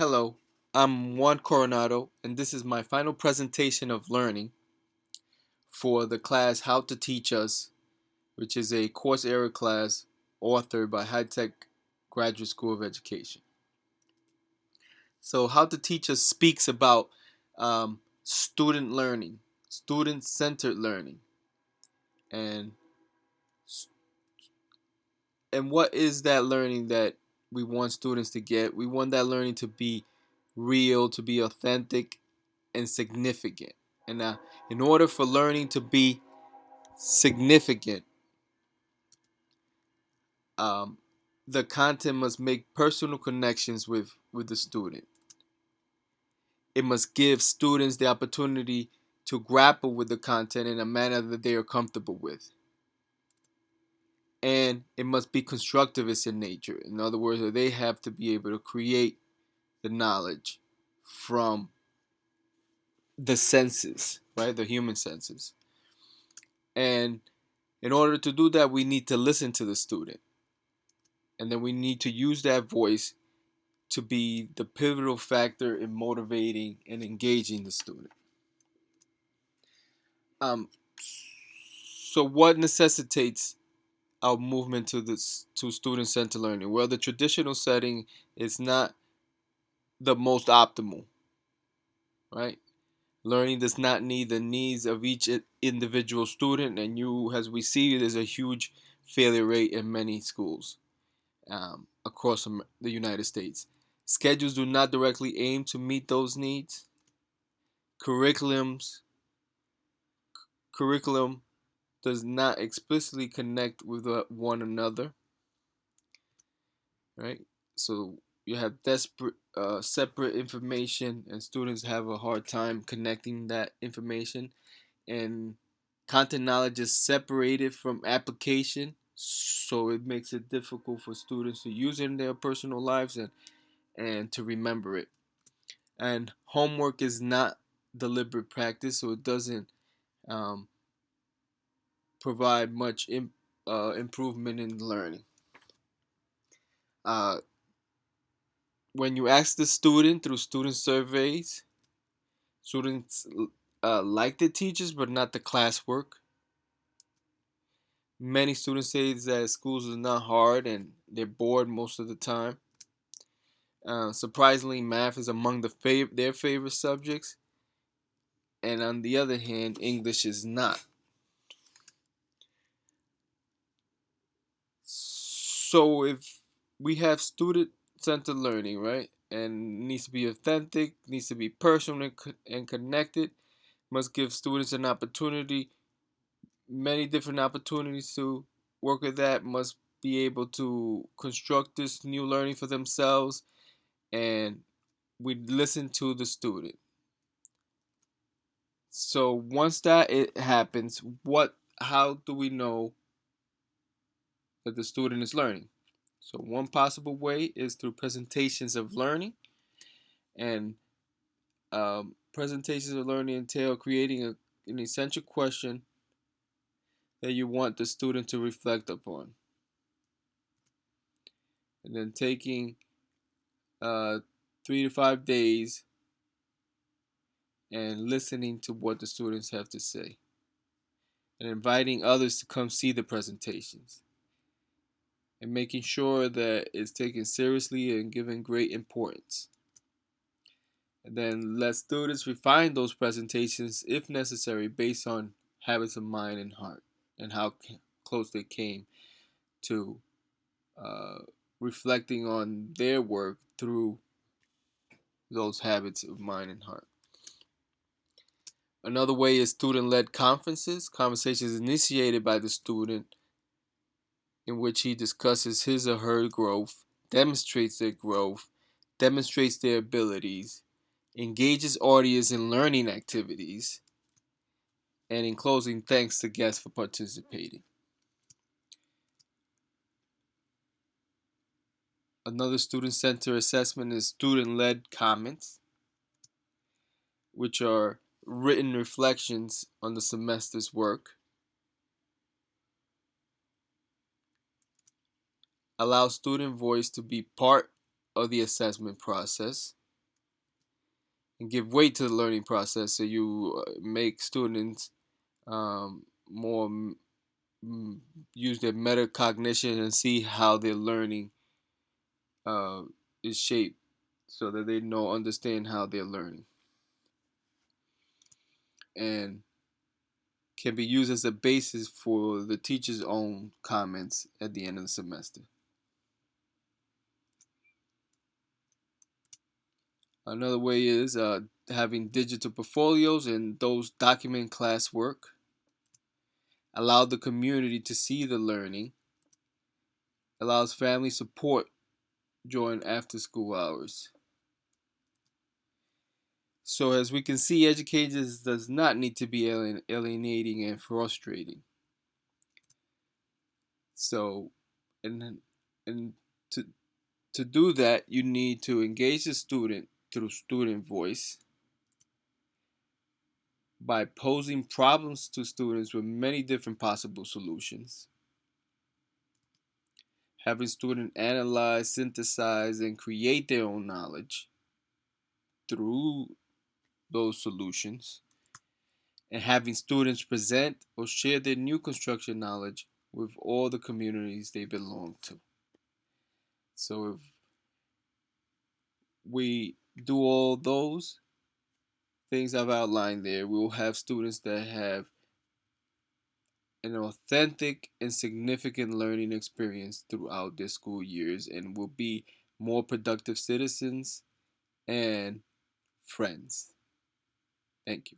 Hello, I'm Juan Coronado, and this is my final presentation of learning for the class How to Teach Us, which is a coursera class authored by High Tech Graduate School of Education. So, How to Teach Us speaks about student learning, student centered learning, and what is that learning that we want students to get? We want that learning to be real, to be authentic, and significant. And in order for learning to be significant, um, the content must make personal connections with the student. It must give students the opportunity to grapple with the content in a manner that they are comfortable with. And it must be constructivist in nature. In other words, they have to be able to create the knowledge from the senses, right? The human senses. And in order to do that, we need to listen to the student. And then we need to use that voice to be the pivotal factor in motivating and engaging the student. Um, so, what necessitates our movement to student-centered learning? Well, the traditional setting is not the most optimal, right? Learning does not need the needs of each individual student, and as we see, there's a huge failure rate in many schools across the United States. Schedules do not directly aim to meet those needs. Curriculums curriculum does not explicitly connect with one another, right? So you have separate information, and students have a hard time connecting that information. And content knowledge is separated from application, so it makes it difficult for students to use it in their personal lives and to remember it. And homework is not deliberate practice, so it doesn't um, provide much improvement in learning. Uh, when you ask the student through student surveys, students like the teachers but not the classwork. Many students say that schools is not hard and they're bored most of the time. Surprisingly, math is among their favorite subjects, and on the other hand, English is not. So if we have student-centered learning, right, and needs to be authentic, needs to be personal and connected, must give students an opportunity, many different opportunities to work with that, must be able to construct this new learning for themselves, and we listen to the student. So once that it happens, how do we know that the student is learning? So one possible way is through presentations of learning, and presentations of learning entail creating an essential question that you want the student to reflect upon, and then taking uh, 3 to 5 days and listening to what the students have to say, and inviting others to come see the presentations, and making sure that it's taken seriously and given great importance. And then let students refine those presentations if necessary based on habits of mind and heart and how close they came to uh, reflecting on their work through those habits of mind and heart. Another way is student-led conversations initiated by the student in which he discusses his or her growth, demonstrates their growth, demonstrates their abilities, engages audience in learning activities, and in closing, thanks to guests for participating. Another student-centered assessment is student-led comments, which are written reflections on the semester's work. Allow student voice to be part of the assessment process. and give weight to the learning process. So you make students more mm, use their metacognition and see how their learning uh, is shaped, so that they know understand how they're learning, and can be used as a basis for the teacher's own comments at the end of the semester. Another way is having digital portfolios, and those document classwork, allow the community to see the learning, allows family support during after school hours. So as we can see, education does not need to be alienating and frustrating. So, and and to to do that, you need to engage the student through student voice by posing problems to students with many different possible solutions, having students analyze, synthesize, and create their own knowledge through those solutions, and having students present or share their new construction knowledge with all the communities they belong to. So if we do all those things I've outlined there, we will have students that have an authentic and significant learning experience throughout their school years, and will be more productive citizens and friends. Thank you.